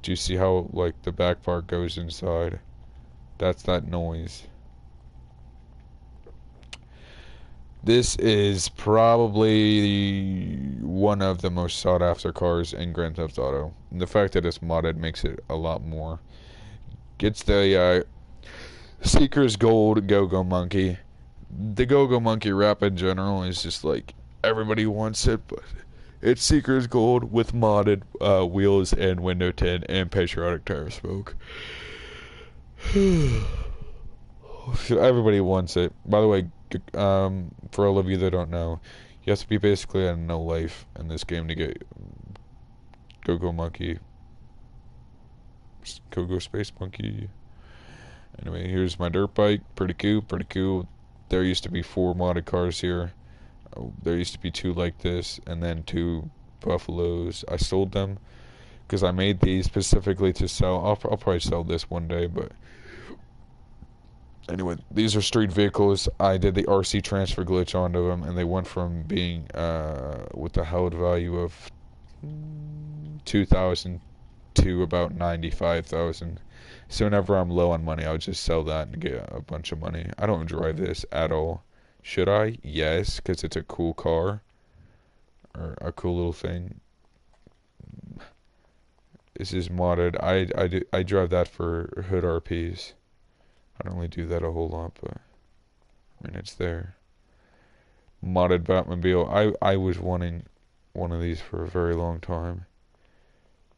Do you see how, like, the back part goes inside? That's that noise. This is probably one of the most sought after cars in Grand Theft Auto. And the fact that it's modded makes it a lot more. Gets the Seeker's Gold Go-Go Monkey. The Go-Go Monkey rap in general is just like, everybody wants it, but it's Seeker's Gold with modded wheels and window tint and patriotic tire smoke. Everybody wants it. By the way, for all of you that don't know, you have to be basically a no life in this game to get Go-Go Monkey. Go-Go Space Monkey. Anyway, here's my dirt bike. Pretty cool. There used to be 4 modded cars here. There used to be 2 like this, and then 2 Buffaloes. I sold them because I made these specifically to sell. I'll probably sell this one day, but anyway, these are street vehicles. I did the RC transfer glitch onto them, and they went from being with the held value of 2,000 to about 95,000. So whenever I'm low on money, I'll just sell that and get a bunch of money. I don't drive this at all. Should I? Yes, because it's a cool car. Or a cool little thing. This is modded. I drive that for hood RPs. I don't really do that a whole lot, but I mean, it's there. Modded Batmobile. I was wanting one of these for a very long time.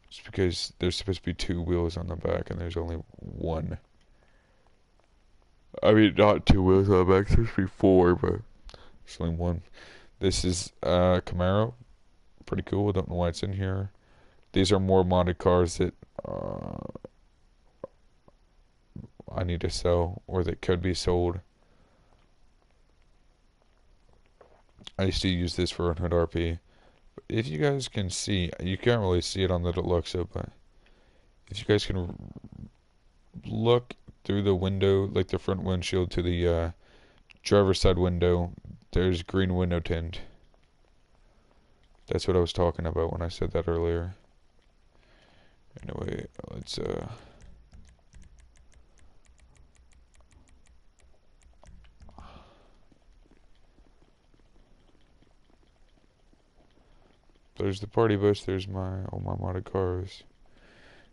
Just because there's supposed to be 2 wheels on the back and there's only 1. I mean, not 2 wheels on the back, there's supposed to be 4, but there's only 1. This is Camaro. Pretty cool. I don't know why it's in here. These are more modded cars that I need to sell, or that could be sold. I used to use this for a hood RP. If you guys can see, you can't really see it on the Deluxa, but if you guys can look through the window, like the front windshield to the driver's side window, there's green window tint. That's what I was talking about when I said that earlier. Anyway, let's there's the party bus, there's all my modded cars.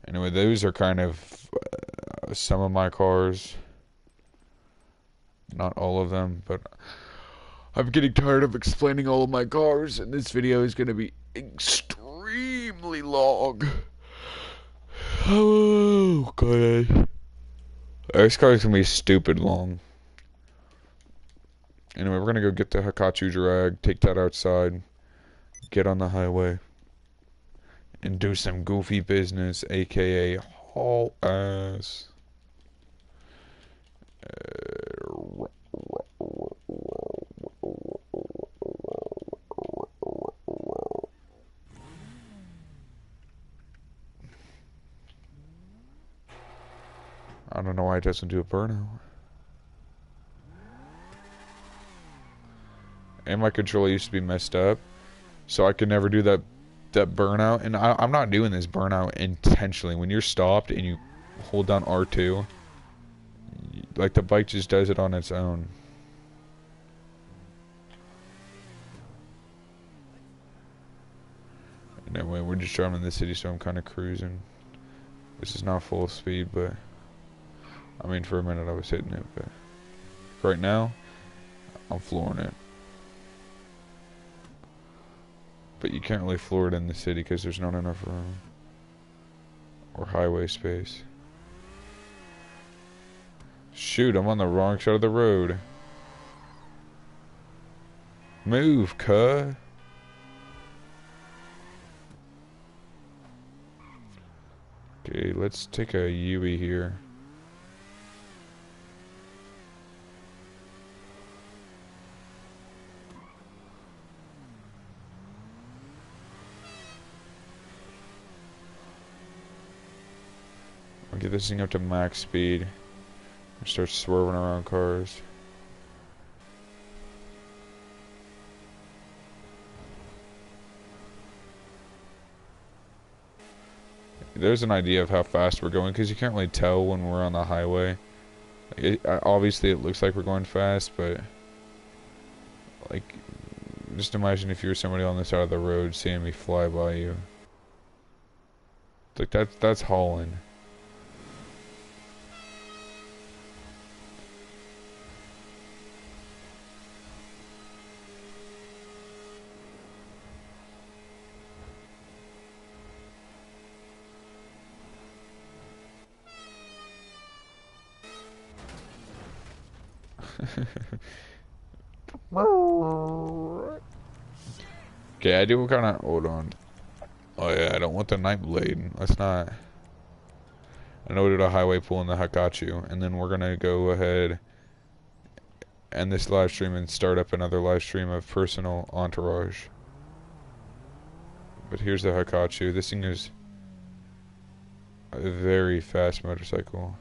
Anyway, those are kind of some of my cars. Not all of them, but I'm getting tired of explaining all of my cars, and this video is going to be extremely long. Oh, God. This car is going to be stupid long. Anyway, we're going to go get the Hakachu drag, take that outside, get on the highway, and do some goofy business, aka haul ass. I don't know why it doesn't do a burnout. And my controller used to be messed up, so I could never do that burnout. And I'm not doing this burnout intentionally. When you're stopped and you hold down R2, like the bike just does it on its own. Anyway, we're just driving in the city, so I'm kind of cruising. This is not full speed, but I mean, for a minute I was hitting it, but right now I'm flooring it. But you can't really floor it in the city because there's not enough room or highway space. Shoot, I'm on the wrong side of the road. Move, cuh. Okay, let's take a Yui here. I'll get this thing up to max speed and start swerving around cars. There's an idea of how fast we're going because you can't really tell when we're on the highway. Obviously it looks like we're going fast, but like, just imagine if you were somebody on the side of the road seeing me fly by you. Like that's hauling. Okay, I do kind of hold on. Oh yeah, I don't want the night blade. Let's not. I know we did a highway pull in the Hakachu, and then we're gonna go ahead end this live stream and start up another live stream of personal entourage. But here's the Hakachu. This thing is a very fast motorcycle.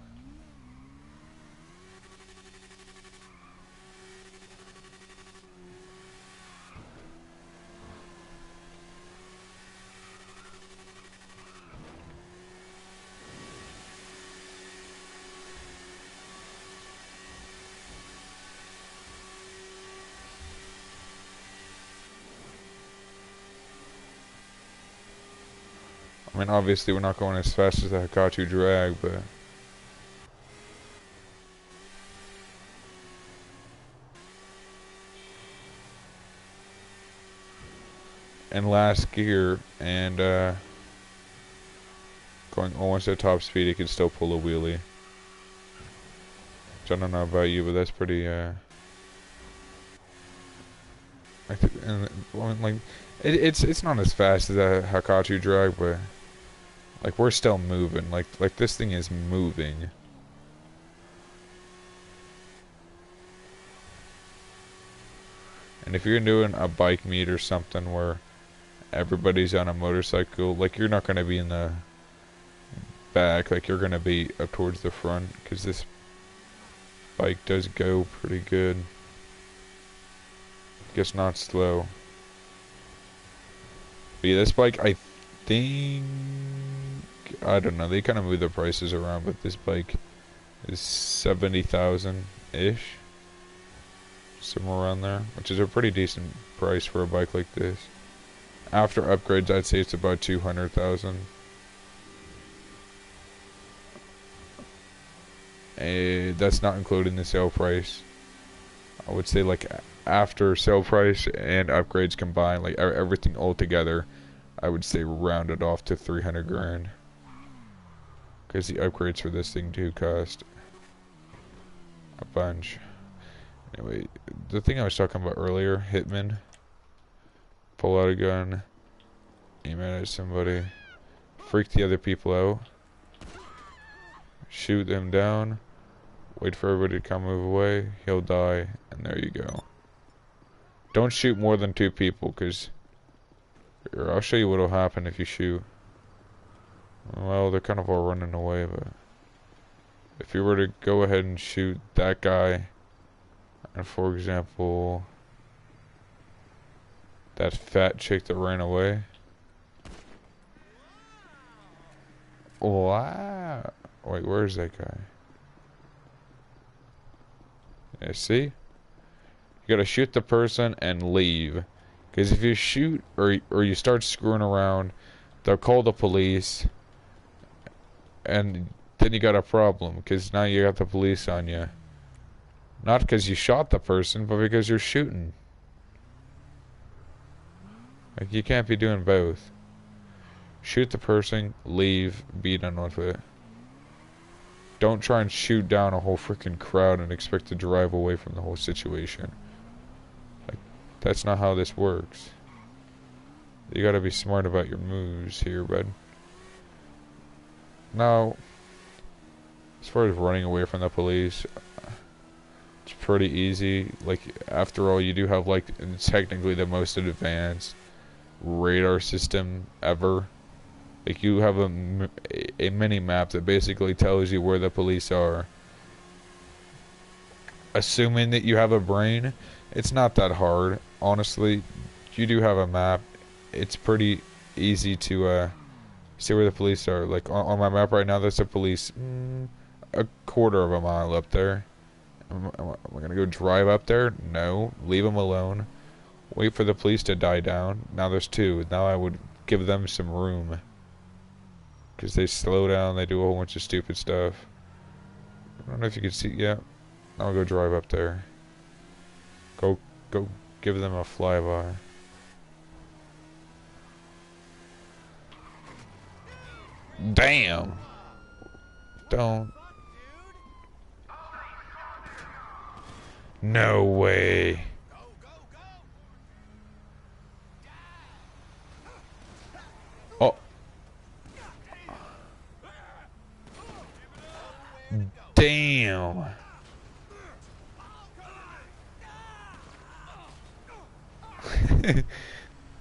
I mean, obviously we're not going as fast as the Hakachu drag, but in last gear and going almost at top speed, it can still pull a wheelie. Which I don't know about you, but that's pretty it's not as fast as the Hakachu drag, but like we're still moving. Like this thing is moving. And if you're doing a bike meet or something where everybody's on a motorcycle. Like, you're not going to be in the back. Like, you're going to be up towards the front. Because this bike does go pretty good. Guess not slow. But yeah, this bike, I think... I don't know. They kind of move the prices around. But this bike is 70,000-ish. Somewhere around there. Which is a pretty decent price for a bike like this. After upgrades, I'd say it's about 200,000. That's not including the sale price. I would say like after sale price and upgrades combined, like everything all together, I would say round it off to 300 grand. Because the upgrades for this thing do cost a bunch. Anyway, the thing I was talking about earlier, Hitman. Pull out a gun, aim it at somebody, freak the other people out, shoot them down, wait for everybody to come move away, he'll die, and there you go. Don't shoot more than 2 people, because I'll show you what'll happen if you shoot. Well, they're kind of all running away, but if you were to go ahead and shoot that guy, and for example, that fat chick that ran away. Wow. Wait, where's that guy? Yeah, see? You gotta shoot the person and leave. Because if you shoot or you start screwing around, they'll call the police. And then you got a problem. Because now you got the police on you. Not because you shot the person, but because you're shooting. Like, you can't be doing both. Shoot the person, leave, be done with it. Don't try and shoot down a whole freaking crowd and expect to drive away from the whole situation. Like, that's not how this works. You gotta be smart about your moves here, bud. Now, as far as running away from the police, it's pretty easy. Like, after all, you do have, like, technically the most advanced radar system ever. Like, you have a mini map that basically tells you where the police are. Assuming that you have a brain, it's not that hard. Honestly, you do have a map. It's pretty easy to see where the police are. Like, on my map right now, there's a police a quarter of a mile up there. Am I gonna go drive up there? No. Leave them alone. Wait for the police to die down. Now there's 2. Now I would give them some room. Because they slow down, they do a whole bunch of stupid stuff. I don't know if you can see. Yeah. I'll go drive up there. Go give them a flyby. Damn! Don't. No way. Oh. Damn.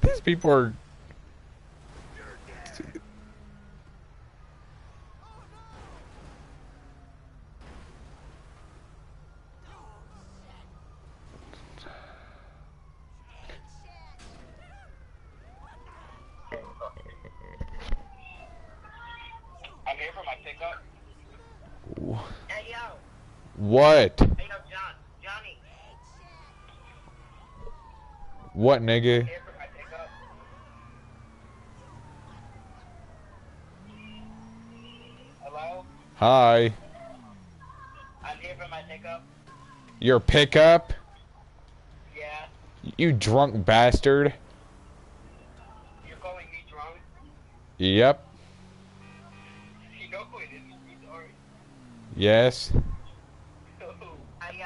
These people are... I'm here for my pickup. Hey, yo. What? Hey, yo, Johnny. What, nigga? I'm here for my pickup. Hello? Hi. I'm here for my pickup. Your pickup? Yeah. You drunk bastard. You're calling me drunk? Yep. You know who it is, sorry. Yes. Hey, yo.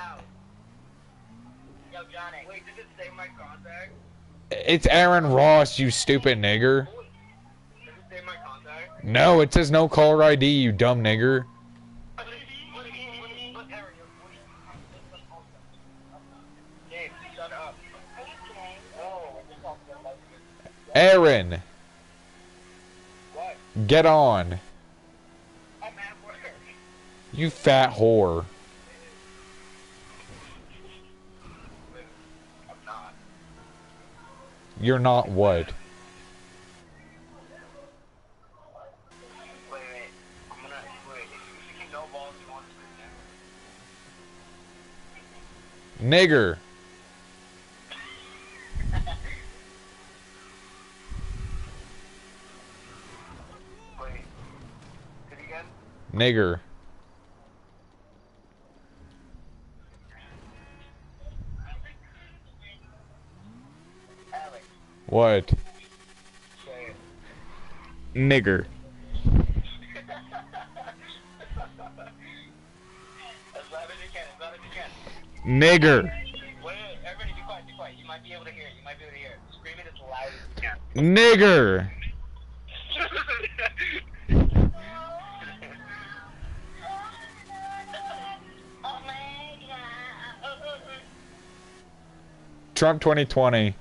Yo, Johnny. Wait, did it say my contact? It's Aaron Ross, you stupid nigger. Does it say my contact? No, it says no caller ID, you dumb nigger. Aaron, What? get on. I'm at work. You fat whore. I'm not. You're not what? Wait. I'm gonna wait. If you know balls, you want to Nigger. wait. Did it again? Nigger. Alex. What? Say it. Nigger. As loud as you can. As loud as you can. Nigger. Wait. Everybody, be quiet. Be quiet. You might be able to hear it. You might be able to hear it. Scream it as loud as you can. Nigger. Trump 2020.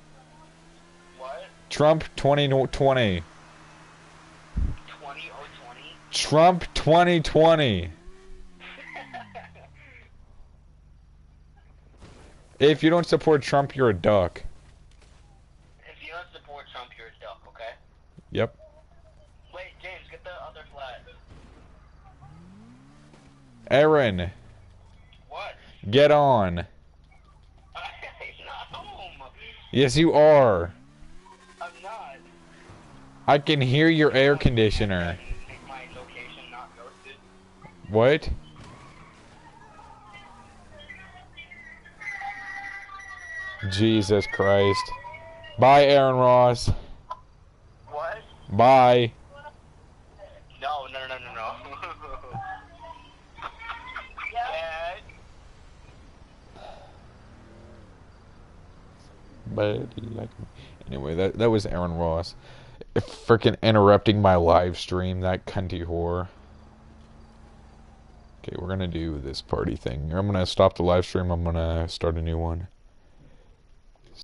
What? Trump 2020. 20 or 20? Trump 2020. If you don't support Trump, you're a duck. If you don't support Trump, you're a duck, okay? Yep. Wait, James, get the other flag. Aaron, What? get on. I'm not home. Yes, you are. I'm not. I can hear your air conditioner. Make my location not ghosted. What? Jesus Christ. Bye, Aaron Ross. What? Bye. No. Dad? But like, anyway, that was Aaron Ross. Freaking interrupting my live stream, that cunty whore. Okay, we're gonna do this party thing. I'm gonna stop the live stream. I'm gonna start a new one.